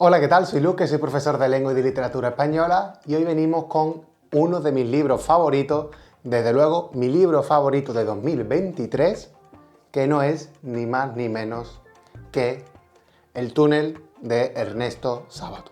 Hola, ¿qué tal? Soy Luke, soy profesor de Lengua y de Literatura Española y hoy venimos con uno de mis libros favoritos, desde luego mi libro favorito de 2023, que no es ni más ni menos que El túnel de Ernesto Sábato.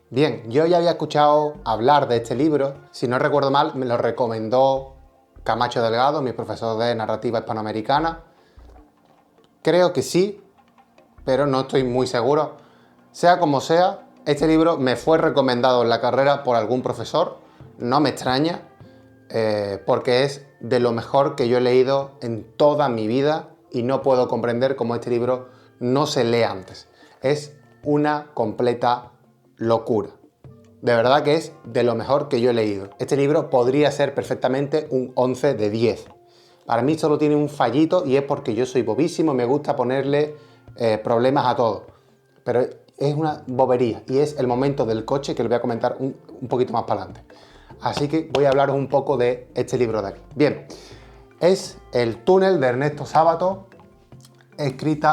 Bien, yo ya había escuchado hablar de este libro, si no recuerdo mal, me lo recomendó Camacho Delgado, mi profesor de narrativa hispanoamericana. Creo que sí, pero no estoy muy seguro. Sea como sea, este libro me fue recomendado en la carrera por algún profesor, no me extraña, porque es de lo mejor que yo he leído en toda mi vida y no puedo comprender cómo este libro no se lee antes. Es una completa locura. De verdad que es de lo mejor que yo he leído. Este libro podría ser perfectamente un 11 de 10. Para mí solo tiene un fallito y es porque yo soy bobísimo y me gusta ponerle problemas a todo. Pero es una bobería y es el momento del coche que lo voy a comentar un poquito más para adelante. Así que voy a hablaros un poco de este libro de aquí. Bien, es El túnel de Ernesto Sábato,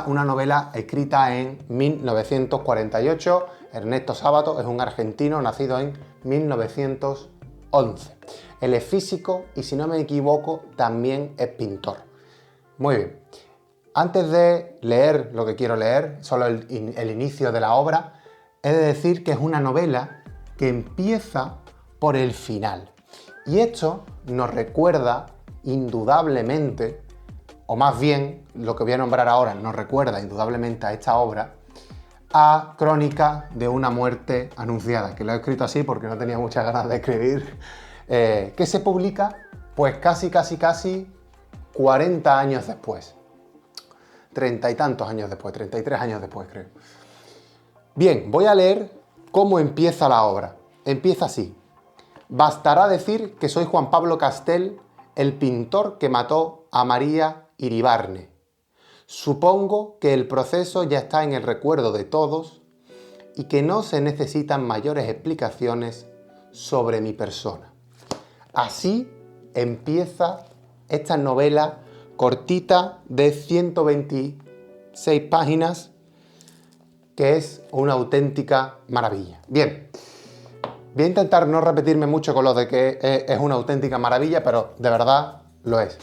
una novela escrita en 1948. Ernesto Sábato es un argentino nacido en 1911. Él es físico y, si no me equivoco, también es pintor. Muy bien. Antes de leer lo que quiero leer, solo el inicio de la obra, he de decir que es una novela que empieza por el final. Y esto nos recuerda indudablemente, o más bien lo que voy a nombrar ahora nos recuerda indudablemente a esta obra, a Crónica de una muerte anunciada, que lo he escrito así porque no tenía muchas ganas de escribir, que se publica pues casi 40 años después. 30 y tantos años después, 33 años después, creo. Bien, voy a leer cómo empieza la obra. Empieza así. Bastará decir que soy Juan Pablo Castel, el pintor que mató a María Iribarne. Supongo que el proceso ya está en el recuerdo de todos y que no se necesitan mayores explicaciones sobre mi persona. Así empieza esta novela cortita de 126 páginas, que es una auténtica maravilla. Bien, voy a intentar no repetirme mucho con lo de que es una auténtica maravilla, pero de verdad lo es.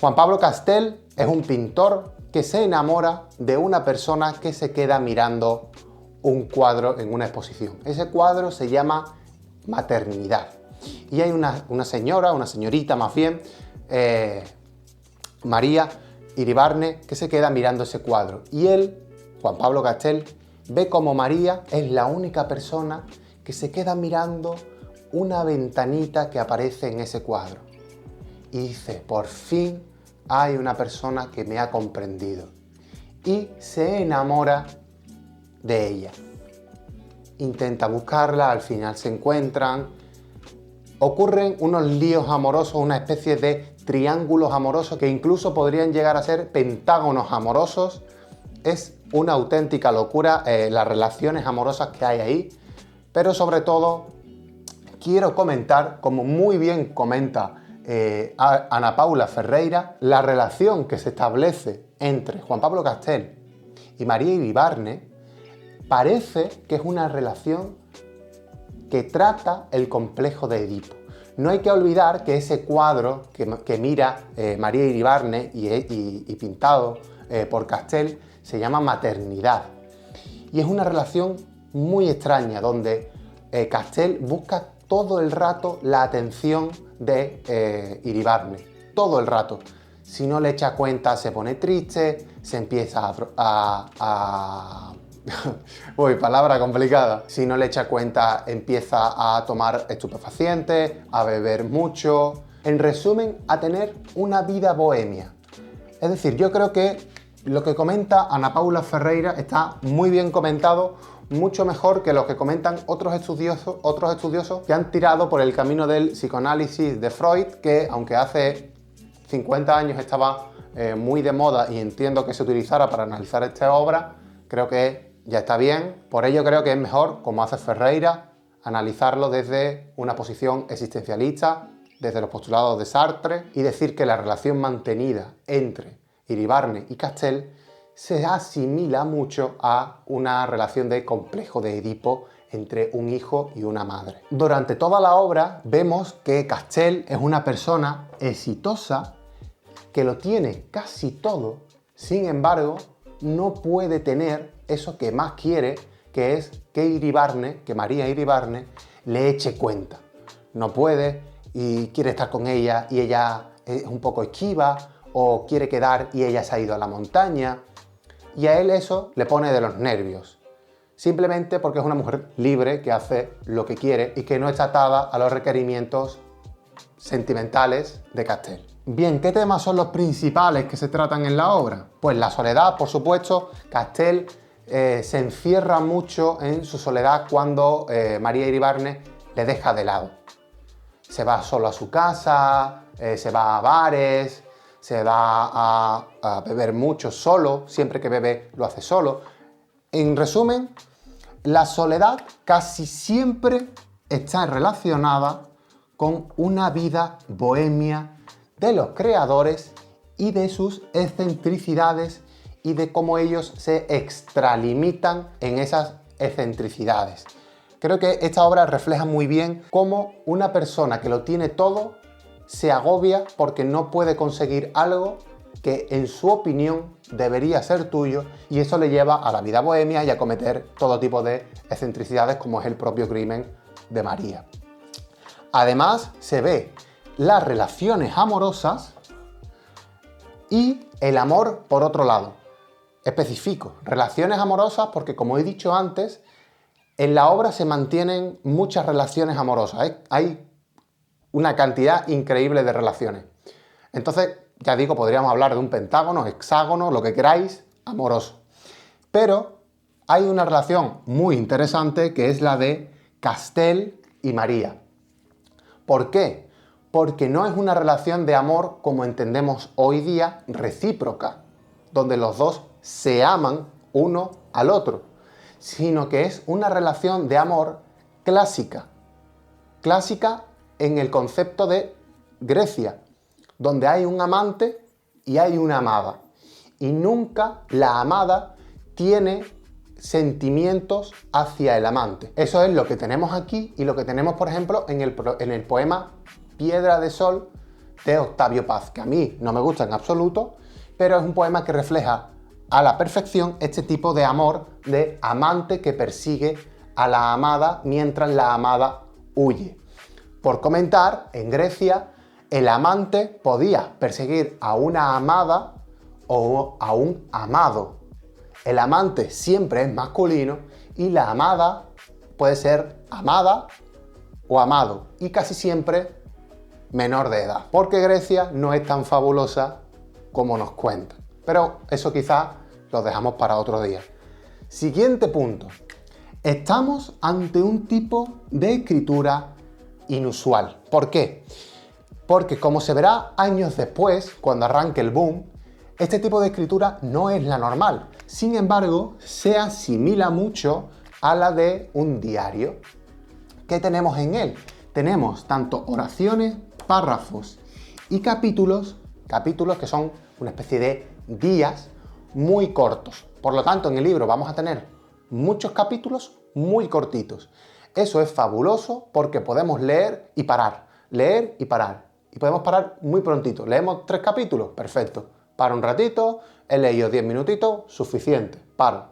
Juan Pablo Castel es un pintor que se enamora de una persona que se queda mirando un cuadro en una exposición. Ese cuadro se llama Maternidad. Y hay una señorita más bien, María Iribarne, que se queda mirando ese cuadro. Y él, Juan Pablo Castel, ve como María es la única persona que se queda mirando una ventanita que aparece en ese cuadro. Y dice, por fin hay una persona que me ha comprendido. Y se enamora de ella. Intenta buscarla, al final se encuentran. Ocurren unos líos amorosos, una especie de triángulos amorosos que incluso podrían llegar a ser pentágonos amorosos. Es una auténtica locura las relaciones amorosas que hay ahí, pero sobre todo quiero comentar, como muy bien comenta Ana Paula Ferreira, la relación que se establece entre Juan Pablo Castel y María Iribarne parece que es una relación que trata el complejo de Edipo. No hay que olvidar que ese cuadro que mira María Iribarne y pintado por Castel se llama Maternidad. Y es una relación muy extraña donde Castel busca todo el rato la atención de Iribarne. Todo el rato. Si no le echa cuenta se pone triste, se empieza Uy, palabra complicada. Si no le echa cuenta, empieza a tomar estupefacientes, a beber mucho. En resumen, a tener una vida bohemia. Es decir, yo creo que lo que comenta Ana Paula Ferreira está muy bien comentado, mucho mejor que lo que comentan otros estudiosos que han tirado por el camino del psicoanálisis de Freud, que aunque hace 50 años estaba muy de moda y entiendo que se utilizara para analizar esta obra, creo que ya está bien. Por ello creo que es mejor, como hace Ferreira, analizarlo desde una posición existencialista, desde los postulados de Sartre, y decir que la relación mantenida entre Iribarne y Castel se asimila mucho a una relación de complejo de Edipo entre un hijo y una madre. Durante toda la obra vemos que Castell es una persona exitosa que lo tiene casi todo, sin embargo, no puede tener eso que más quiere, que es que María Iribarne le eche cuenta. No puede y quiere estar con ella y ella es un poco esquiva, o quiere quedar y ella se ha ido a la montaña, y a él eso le pone de los nervios. Simplemente porque es una mujer libre que hace lo que quiere y que no está atada a los requerimientos sentimentales de Castell. Bien, ¿qué temas son los principales que se tratan en la obra? Pues la soledad, por supuesto. Castell se encierra mucho en su soledad cuando María Iribarne le deja de lado. Se va solo a su casa, se va a bares, se va a beber mucho solo, siempre que bebe lo hace solo. En resumen, la soledad casi siempre está relacionada con una vida bohemia de los creadores y de sus excentricidades y de cómo ellos se extralimitan en esas excentricidades. Creo que esta obra refleja muy bien cómo una persona que lo tiene todo se agobia porque no puede conseguir algo que en su opinión debería ser tuyo, y eso le lleva a la vida bohemia y a cometer todo tipo de excentricidades, como es el propio crimen de María. Además, se ve las relaciones amorosas y el amor por otro lado. Especifico, relaciones amorosas porque, como he dicho antes, en la obra se mantienen muchas relaciones amorosas. Hay una cantidad increíble de relaciones. Entonces, ya digo, podríamos hablar de un pentágono, hexágono, lo que queráis, amoroso. Pero hay una relación muy interesante que es la de Castell y María. ¿Por qué? Porque no es una relación de amor como entendemos hoy día, recíproca, donde los dos se aman uno al otro, sino que es una relación de amor clásica. Clásica en el concepto de Grecia, donde hay un amante y hay una amada. Y nunca la amada tiene sentimientos hacia el amante. Eso es lo que tenemos aquí y lo que tenemos, por ejemplo, en el poema Piedra de Sol de Octavio Paz, que a mí no me gusta en absoluto, pero es un poema que refleja a la perfección este tipo de amor de amante que persigue a la amada mientras la amada huye. Por comentar, en Grecia el amante podía perseguir a una amada o a un amado. El amante siempre es masculino y la amada puede ser amada o amado, y casi siempre menor de edad, porque Grecia no es tan fabulosa como nos cuentan. Pero eso quizás lo dejamos para otro día. Siguiente punto. Estamos ante un tipo de escritura inusual. ¿Por qué? Porque, como se verá años después, cuando arranque el boom, este tipo de escritura no es la normal. Sin embargo, se asimila mucho a la de un diario. ¿Qué tenemos en él? Tenemos tanto oraciones, párrafos y capítulos que son una especie de días muy cortos. Por lo tanto, en el libro vamos a tener muchos capítulos muy cortitos. Eso es fabuloso porque podemos leer y parar, leer y parar. Y podemos parar muy prontito. ¿Leemos 3 capítulos? Perfecto. Paro un ratito, he leído 10 minutitos, suficiente. Paro.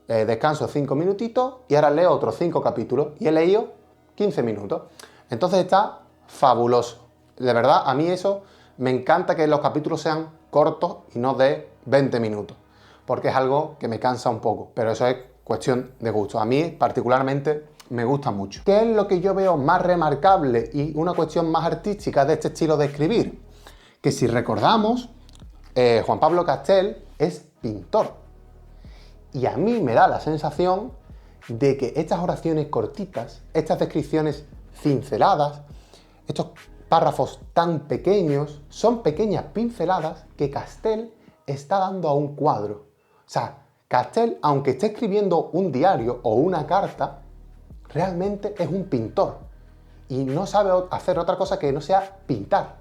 Descanso 5 minutitos y ahora leo otros 5 capítulos y he leído 15 minutos. Entonces está fabuloso. De verdad, a mí eso me encanta, que los capítulos sean cortos y no de 20 minutos. Porque es algo que me cansa un poco. Pero eso es cuestión de gusto. A mí particularmente me gusta mucho. ¿Qué es lo que yo veo más remarcable y una cuestión más artística de este estilo de escribir? Que si recordamos, Juan Pablo Castell es pintor. Y a mí me da la sensación de que estas oraciones cortitas, estas descripciones cinceladas, estos párrafos tan pequeños, son pequeñas pinceladas que Castell está dando a un cuadro. O sea, Castell, aunque esté escribiendo un diario o una carta, realmente es un pintor y no sabe hacer otra cosa que no sea pintar.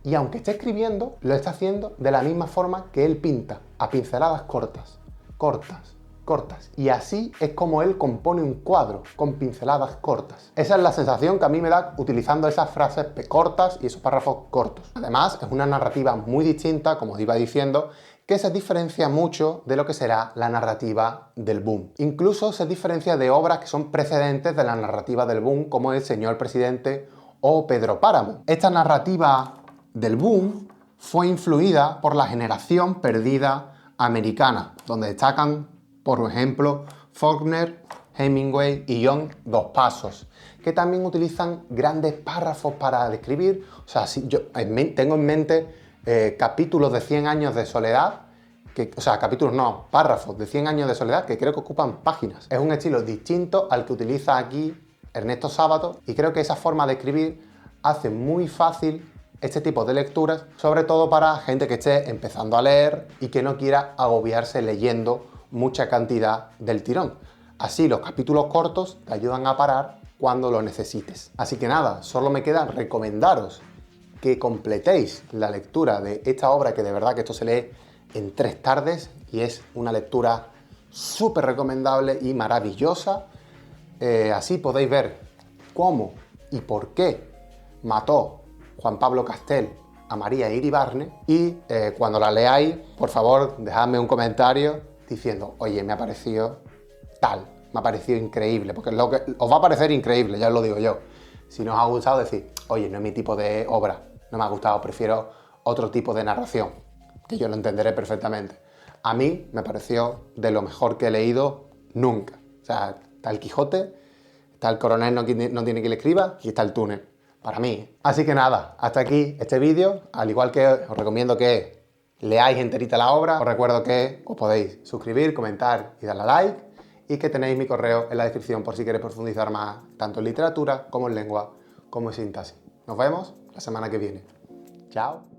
Y aunque esté escribiendo, lo está haciendo de la misma forma que él pinta, a pinceladas cortas, cortas, cortas. Y así es como él compone un cuadro, con pinceladas cortas. Esa es la sensación que a mí me da utilizando esas frases cortas y esos párrafos cortos. Además, es una narrativa muy distinta, como os iba diciendo, que se diferencia mucho de lo que será la narrativa del boom. Incluso se diferencia de obras que son precedentes de la narrativa del boom, como El Señor Presidente o Pedro Páramo. Esta narrativa del boom fue influida por la generación perdida americana, donde destacan, por ejemplo, Faulkner, Hemingway y Young Dos Pasos, que también utilizan grandes párrafos para describir. O sea, si yo tengo en mente capítulos de 100 años de soledad, capítulos no, párrafos de 100 años de soledad que creo que ocupan páginas. Es un estilo distinto al que utiliza aquí Ernesto Sábato y creo que esa forma de escribir hace muy fácil este tipo de lecturas, sobre todo para gente que esté empezando a leer y que no quiera agobiarse leyendo mucha cantidad del tirón. Así los capítulos cortos te ayudan a parar cuando lo necesites. Así que nada, solo me queda recomendaros que completéis la lectura de esta obra, que de verdad que esto se lee en 3 tardes y es una lectura súper recomendable y maravillosa. Así podéis ver cómo y por qué mató Juan Pablo Castel a María Iribarne y cuando la leáis, por favor, dejadme un comentario diciendo, oye, me ha parecido tal, me ha parecido increíble, porque lo que os va a parecer increíble, ya os lo digo yo. Si no os ha gustado, decir, oye, no es mi tipo de obra, no me ha gustado, prefiero otro tipo de narración, que yo lo entenderé perfectamente. A mí me pareció de lo mejor que he leído nunca. O sea, está el Quijote, está el coronel no tiene que le escriba y está el túnel, para mí. Así que nada, hasta aquí este vídeo. Al igual que os recomiendo que leáis enterita la obra, os recuerdo que os podéis suscribir, comentar y darle a like, y que tenéis mi correo en la descripción por si queréis profundizar más, tanto en literatura como en lengua, como en sintaxis. Nos vemos la semana que viene. Chao.